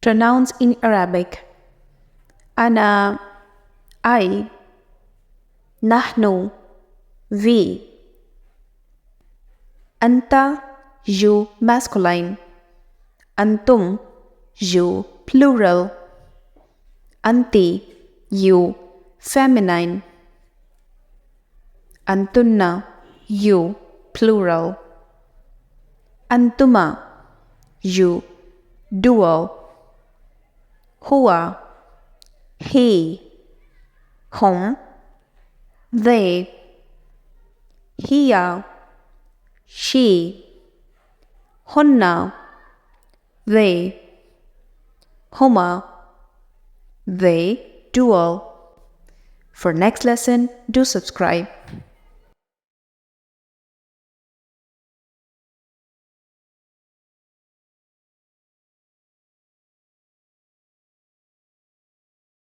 Pronouns in Arabic. أنا, I. نحن, we. أنت, you masculine. أنتم, you plural. أنتِ, you feminine. أنتن, you plural. أنتما, you dual. هو, he. هم, they. هي, she. هن, they. هما, they dual. For next lesson, do subscribe.